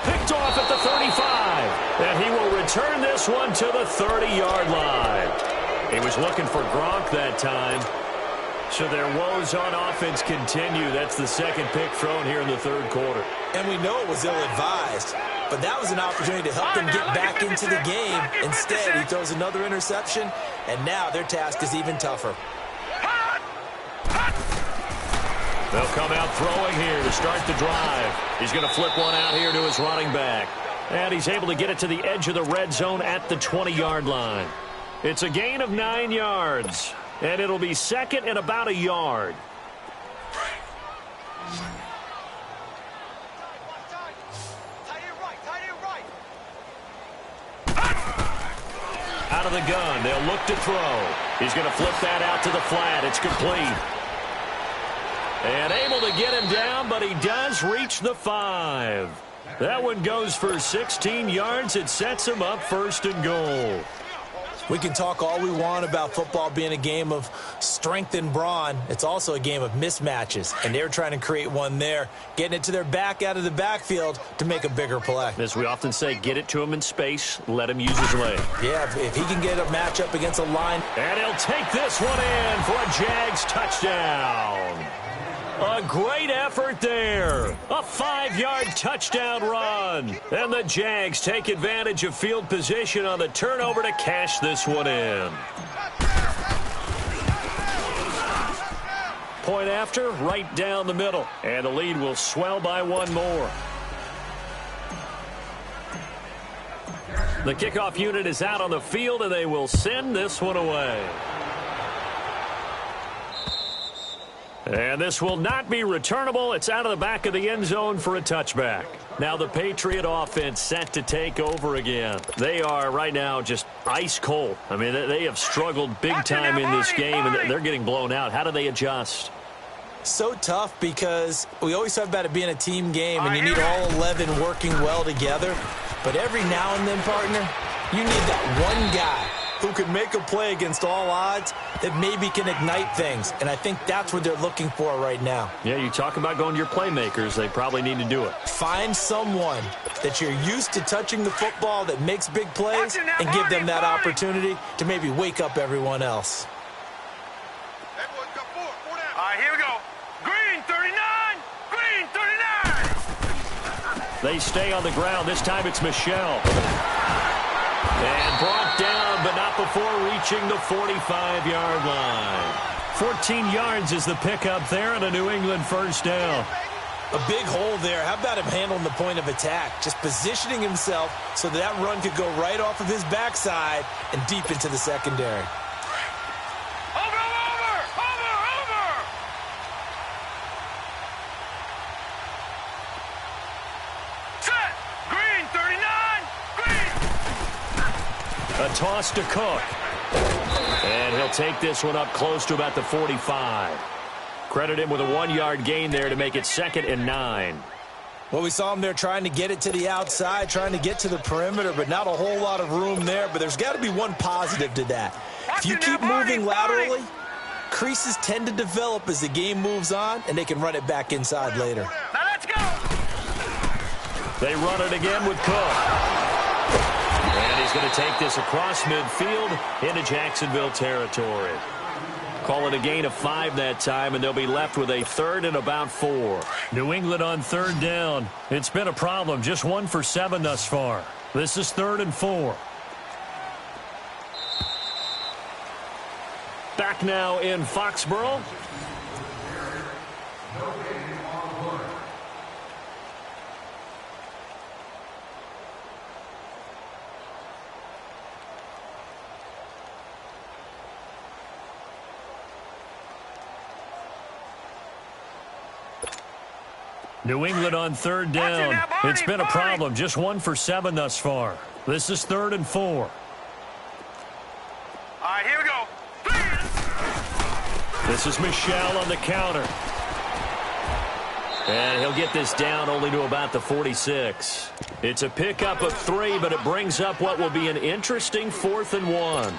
Picked off at the 35. And he will return this one to the 30-yard line. He was looking for Gronk that time. So their woes on offense continue. That's the second pick thrown here in the third quarter. And we know it was ill-advised, but that was an opportunity to help them get back into the game. Instead, he throws another interception, and now their task is even tougher. They'll come out throwing here to start the drive. He's going to flip one out here to his running back. And he's able to get it to the edge of the red zone at the 20-yard line. It's a gain of 9 yards. And it'll be second and about a yard. Out of the gun. They'll look to throw. He's going to flip that out to the flat. It's complete. And able to get him down, but he does reach the 5. That one goes for 16 yards. It sets him up first and goal. We can talk all we want about football being a game of strength and brawn. It's also a game of mismatches, and they're trying to create one there, getting it to their back out of the backfield to make a bigger play. As we often say, get it to him in space, let him use his leg. Yeah, if he can get a matchup against a line. And he'll take this one in for a Jags touchdown. A great effort there. A 5-yard touchdown run. And the Jags take advantage of field position on the turnover to cash this one in. Point after, right down the middle. And the lead will swell by one more. The kickoff unit is out on the field, and they will send this one away. And this will not be returnable. It's out of the back of the end zone for a touchback. Now the Patriot offense set to take over again. They are right now just ice cold. I mean, they have struggled big time in this game, and they're getting blown out. How do they adjust? So tough because we always talk about it being a team game, and you need all 11 working well together. But every now and then, partner, you need that one guy who can make a play against all odds that maybe can ignite things. And I think that's what they're looking for right now. Yeah, you talk about going to your playmakers. They probably need to do it. Find someone that you're used to touching the football that makes big plays and give them that opportunity to maybe wake up everyone else. All right, here we go. Green 39! Green 39! They stay on the ground. This time it's Michelle. And brought down, but not before reaching the 45-yard line. 14 yards is the pickup there and a New England first down. A big hole there. How about him handling the point of attack? Just positioning himself so that run could go right off of his backside and deep into the secondary. A toss to Cook. And he'll take this one up close to about the 45. Credit him with a 1-yard gain there to make it 2nd and 9. Well, we saw him there trying to get it to the outside, trying to get to the perimeter, but not a whole lot of room there. But there's got to be one positive to that. If you keep moving laterally, creases tend to develop as the game moves on, and they can run it back inside later. Now let's go. They run it again with Cook. And he's going to take this across midfield into Jacksonville territory. Call it a gain of 5 that time, and they'll be left with a 3rd and about 4. New England on 3rd down. It's been a problem. Just 1 for 7 thus far. This is 3rd and 4. Back now in Foxborough. New England on 3rd down. It's been a problem. Just 1 for 7 thus far. This is 3rd and 4. All right, here we go. This is Michel on the counter. And he'll get this down only to about the 46. It's a pickup of 3, but it brings up what will be an interesting 4th and 1.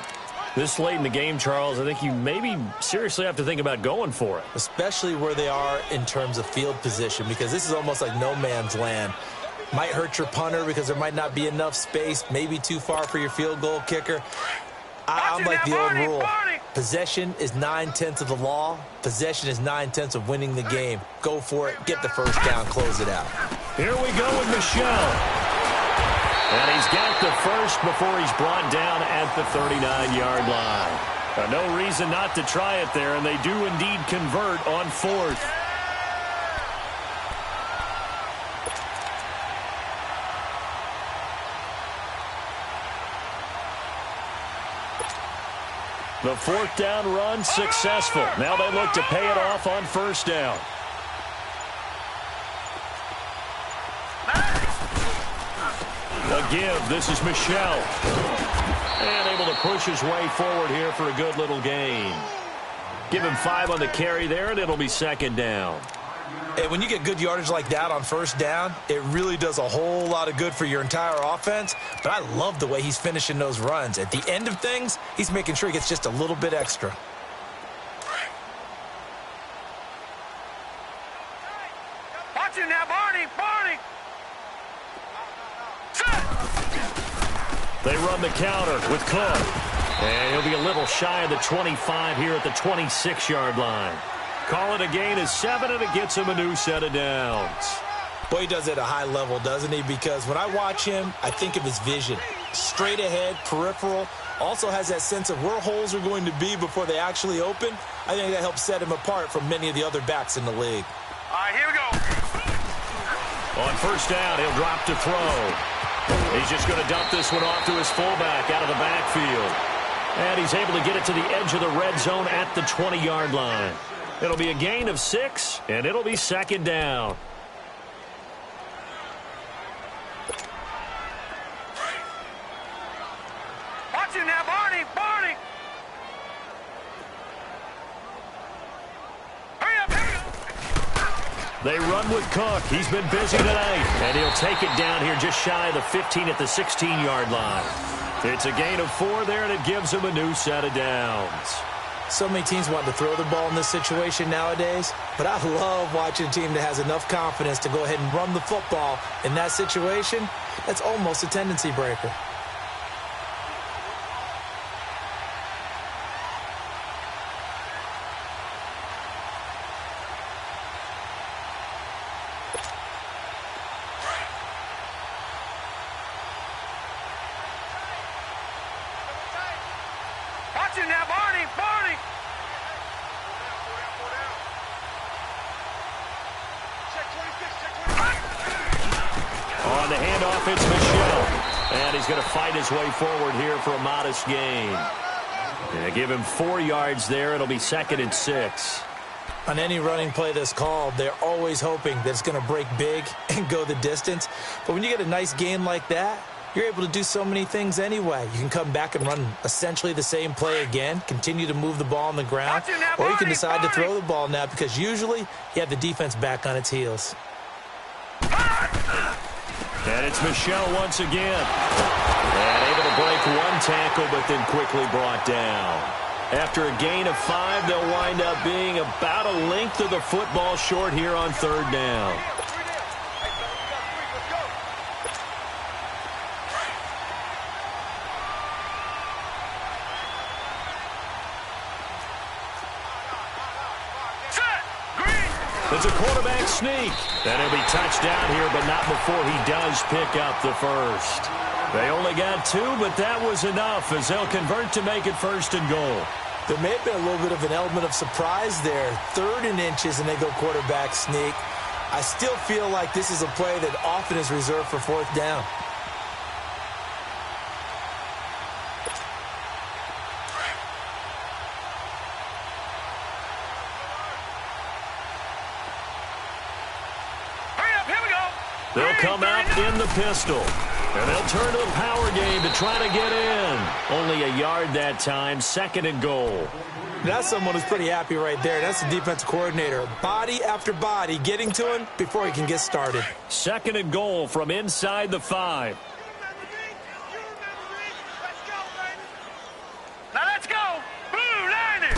This late in the game, Charles, I think you maybe seriously have to think about going for it. Especially where they are in terms of field position, because this is almost like no man's land. Might hurt your punter because there might not be enough space, maybe too far for your field goal kicker. I'm like the old rule. Possession is 9/10 of the law. Possession is 9/10 of winning the game. Go for it. Get the first down. Close it out. Here we go with Michel. And he's got the first before he's brought down at the 39-yard line. No reason not to try it there, and they do indeed convert on 4th. The 4th down run successful. Now they look to pay it off on 1st down. A give. This is Michel. And able to push his way forward here for a good little gain. Give him 5 on the carry there, and it'll be 2nd down. Hey, when you get good yardage like that on 1st down, it really does a whole lot of good for your entire offense. But I love the way he's finishing those runs. At the end of things, he's making sure he gets just a little bit extra. Watch him now, Barney. They run the counter with Cook. And he'll be a little shy of the 25 here at the 26-yard line. Call it a gain of 7, and it gets him a new set of downs. Boy, he does it at a high level, doesn't he? Because when I watch him, I think of his vision. Straight ahead, peripheral. Also has that sense of where holes are going to be before they actually open. I think that helps set him apart from many of the other backs in the league. All right, here we go. On 1st down, he'll drop to throw. He's just going to dump this one off to his fullback out of the backfield. And he's able to get it to the edge of the red zone at the 20-yard line. It'll be a gain of 6, and it'll be 2nd down. Watch him now, Barney. Hurry up. They run with Cook. He's been busy tonight. And he'll take it down here just shy of the 15 at the 16-yard line. It's a gain of 4 there, and it gives him a new set of downs. So many teams want to throw the ball in this situation nowadays, but I love watching a team that has enough confidence to go ahead and run the football in that situation. That's almost a tendency breaker. Watch him now, Barney. Check 26. On the handoff, it's Michel. And he's going to fight his way forward here for a modest gain. Yeah, give him 4 yards there. It'll be 2nd and 6. On any running play that's called, they're always hoping that it's going to break big and go the distance. But when you get a nice gain like that, you're able to do so many things anyway. You can come back and run essentially the same play again, continue to move the ball on the ground, or you can decide to throw the ball now because usually you have the defense back on its heels. And it's Michel once again. And able to break 1 tackle, but then quickly brought down. After a gain of 5, they'll wind up being about a length of the football short here on 3rd down. It's a quarterback sneak. And he'll be touched down here, but not before he does pick up the first. They only got 2, but that was enough as they'll convert to make it 1st and goal. There may have been a little bit of an element of surprise there. 3rd and inches, and they go quarterback sneak. I still feel like this is a play that often is reserved for 4th down. They'll come out in the pistol. And they'll turn to the power game to try to get in. Only a yard that time, 2nd and goal. That's someone who's pretty happy right there. That's the defense coordinator. Body after body getting to him before he can get started. 2nd and goal from inside the 5. Now let's go. Blue line.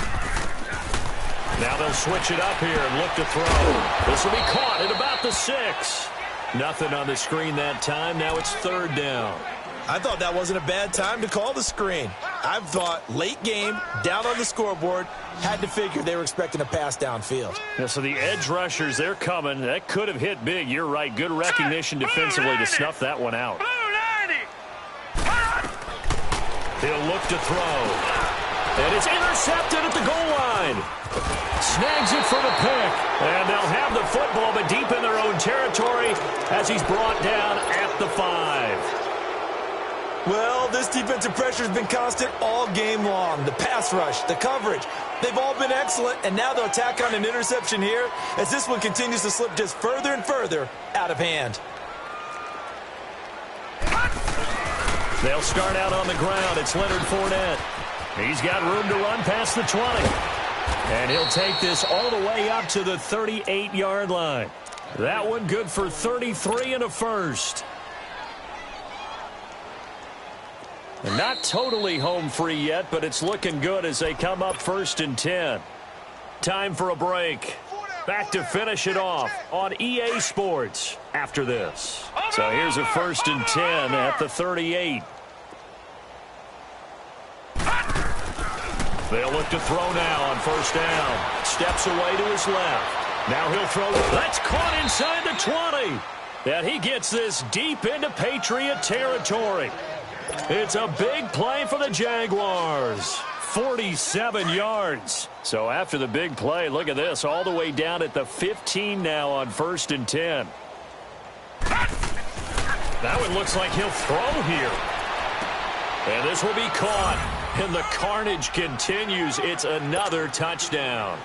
Now they'll switch it up here and look to throw. This will be caught at about the 6. Nothing on the screen that time. Now it's 3rd down. I thought that wasn't a bad time to call the screen. I thought late game, down on the scoreboard, had to figure they were expecting a pass downfield. Yeah, so the edge rushers, they're coming. That could have hit big. You're right. Good recognition defensively to snuff that one out. He'll look to throw. And it's intercepted at the goal line. Snags it for the pick. And they'll have the football, but deep in their own territory as he's brought down at the 5. Well, this defensive pressure has been constant all game long. The pass rush, the coverage, they've all been excellent, and now they'll tack on an interception here as this one continues to slip just further and further out of hand. They'll start out on the ground. It's Leonard Fournette. He's got room to run past the 20. And he'll take this all the way up to the 38-yard line. That one good for 33 and a first. And not totally home free yet, but it's looking good as they come up 1st and 10. Time for a break. Back to finish it off on EA Sports after this. So here's a 1st and 10 at the 38. They'll look to throw now on 1st down. Steps away to his left. Now he'll throw. That's caught inside the 20. And he gets this deep into Patriot territory. It's a big play for the Jaguars. 47 yards. So after the big play, look at this. All the way down at the 15 now on 1st and 10. That one looks like he'll throw here. And this will be caught. And the carnage continues. It's another touchdown.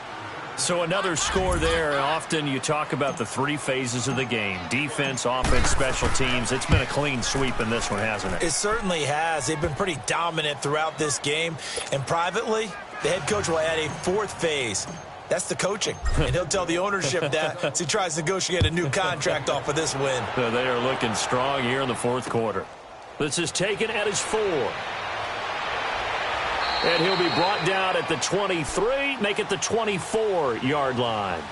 So another score there. Often you talk about the 3 phases of the game. Defense, offense, special teams. It's been a clean sweep in this one, hasn't it? It certainly has. They've been pretty dominant throughout this game. And privately, the head coach will add a 4th phase. That's the coaching. And he'll tell the ownership that as he tries to negotiate a new contract off of this win. So they are looking strong here in the 4th quarter. This is taken at his 4. And he'll be brought down at the 23, make it the 24-yard line.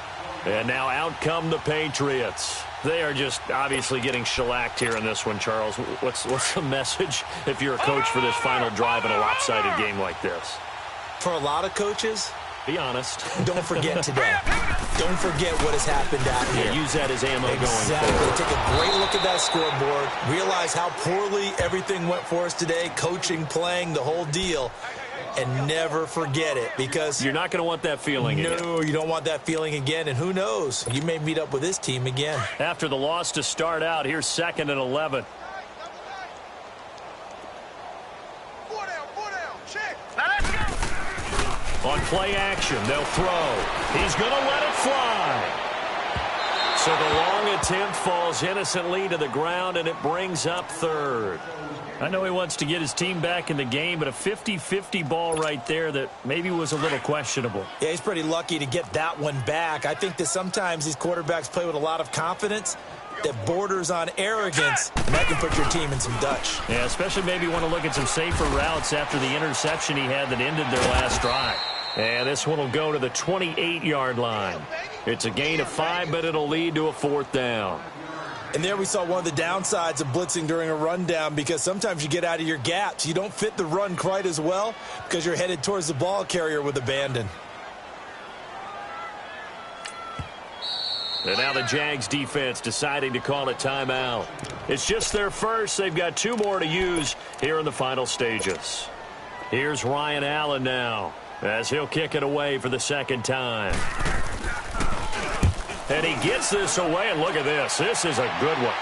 And now out come the Patriots. They are just obviously getting shellacked here in this one, Charles. What's the message if you're a coach for this final drive in a lopsided game like this? For a lot of coaches, be honest. Don't forget today. Don't forget what has happened out here. Use that as ammo going forward. Take a great look at that scoreboard. Realize how poorly everything went for us today. Coaching, playing, the whole deal. and never forget it, because you're not going to want that feeling again. No, you don't want that feeling again, and who knows, you may meet up with this team again. After the loss to start out, here's 2nd and 11. On play action, they'll throw. He's going to let it fly. So the long attempt falls innocently to the ground, and it brings up 3rd. I know he wants to get his team back in the game, but a 50-50 ball right there that maybe was a little questionable. Yeah, he's pretty lucky to get that one back. I think that sometimes these quarterbacks play with a lot of confidence that borders on arrogance, and that can put your team in some Dutch. Yeah, especially maybe want to look at some safer routes after the interception he had that ended their last drive. And this one will go to the 28-yard line. It's a gain of 5, but it'll lead to a 4th down. And there we saw one of the downsides of blitzing during a rundown, because sometimes you get out of your gaps. You don't fit the run quite as well because you're headed towards the ball carrier with abandon. And now the Jags defense deciding to call a timeout. It's just their first. They've got 2 more to use here in the final stages. Here's Ryan Allen now, as he'll kick it away for the 2nd time. And he gets this away, and look at this. This is a good one.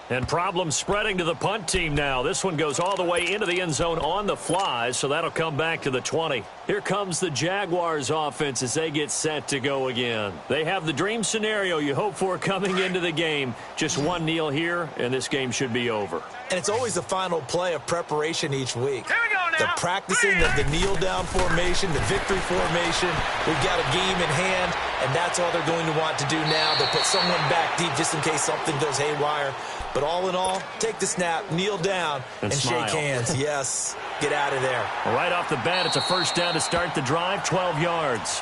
And problems spreading to the punt team now. This one goes all the way into the end zone on the fly, so that'll come back to the 20. Here comes the Jaguars offense as they get set to go again. They have the dream scenario you hope for coming into the game. Just one kneel here, and this game should be over. And it's always the final play of preparation each week. Here we go now. The practicing of the kneel-down formation, the victory formation. We've got a game in hand, and that's all they're going to want to do now. They'll put someone back deep just in case something goes haywire. But all in all, take the snap, kneel down, and shake hands. Yes, get out of there. Well, right off the bat, it's a 1st down to start the drive, 12 yards.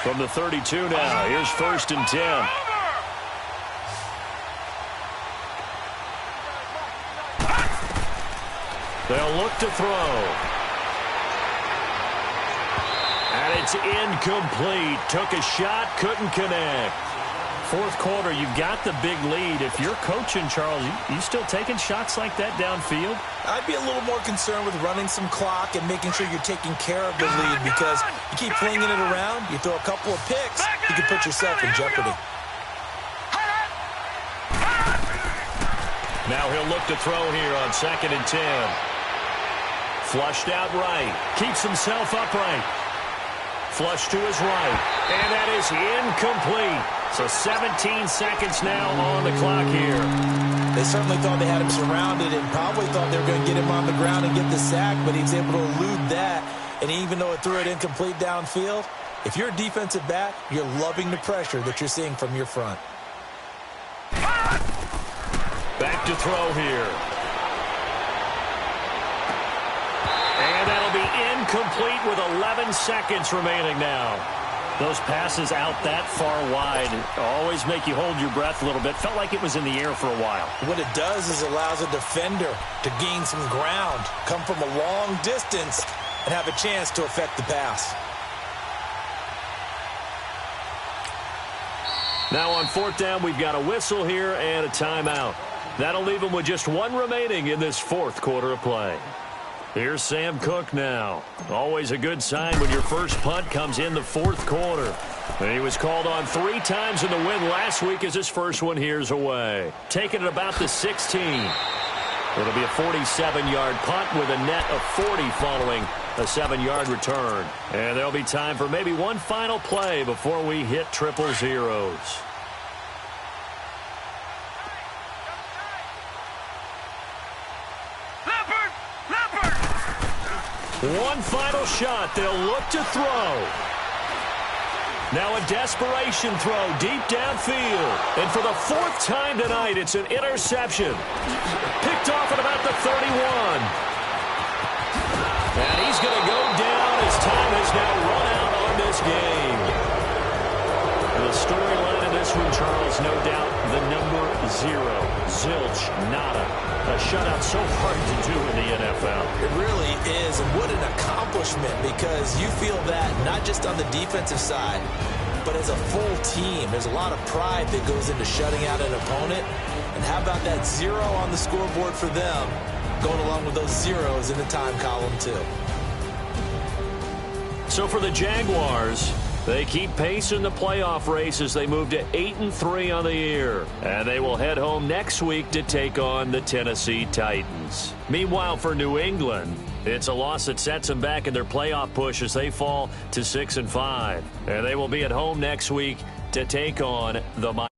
From the 32 now, here's 1st and 10. They'll look to throw. And it's incomplete. Took a shot, couldn't connect. 4th quarter, you've got the big lead. If you're coaching, Charles, you still taking shots like that downfield? I'd be a little more concerned with running some clock and making sure you're taking care of the lead, because you keep flinging it around, you throw a couple of picks, you can put yourself in jeopardy. Now he'll look to throw here on 2nd and 10. Flushed out right. Keeps himself upright. Flush to his right. And that is incomplete. So 17 seconds now on the clock here. They certainly thought they had him surrounded and probably thought they were going to get him on the ground and get the sack, but he was able to elude that. And even though it threw it incomplete downfield, if you're a defensive back, you're loving the pressure that you're seeing from your front. Back to throw here. And that'll be incomplete with 11 seconds remaining now. Those passes out that far wide always make you hold your breath a little bit. Felt like it was in the air for a while. What it does is allows a defender to gain some ground, come from a long distance, and have a chance to affect the pass. Now on 4th down, we've got a whistle here and a timeout. That'll leave them with just 1 remaining in this 4th quarter of play. Here's Sam Cook now. Always a good sign when your first punt comes in the 4th quarter. And he was called on 3 times in the win last week as his first one here's away. Taking it about the 16. It'll be a 47-yard punt with a net of 40 following a 7-yard return. And there'll be time for maybe one final play before we hit 000. One final shot. They'll look to throw. Now a desperation throw deep downfield. And for the 4th time tonight, it's an interception. Picked off at about the 31. And he's going to go down as time has now run out on this game. And the storyline of this one, Charles, no doubt the number 0. Zilch, nada. A shutout so hard to do in the NFL. It really is, and what an accomplishment, because you feel that not just on the defensive side, but as a full team, there's a lot of pride that goes into shutting out an opponent. And how about that 0 on the scoreboard for them, going along with those zeros in the time column too. So for the Jaguars, they keep pace in the playoff race as they move to 8-3 on the year. And they will head home next week to take on the Tennessee Titans. Meanwhile, for New England, it's a loss that sets them back in their playoff push as they fall to 6-5. And they will be at home next week to take on the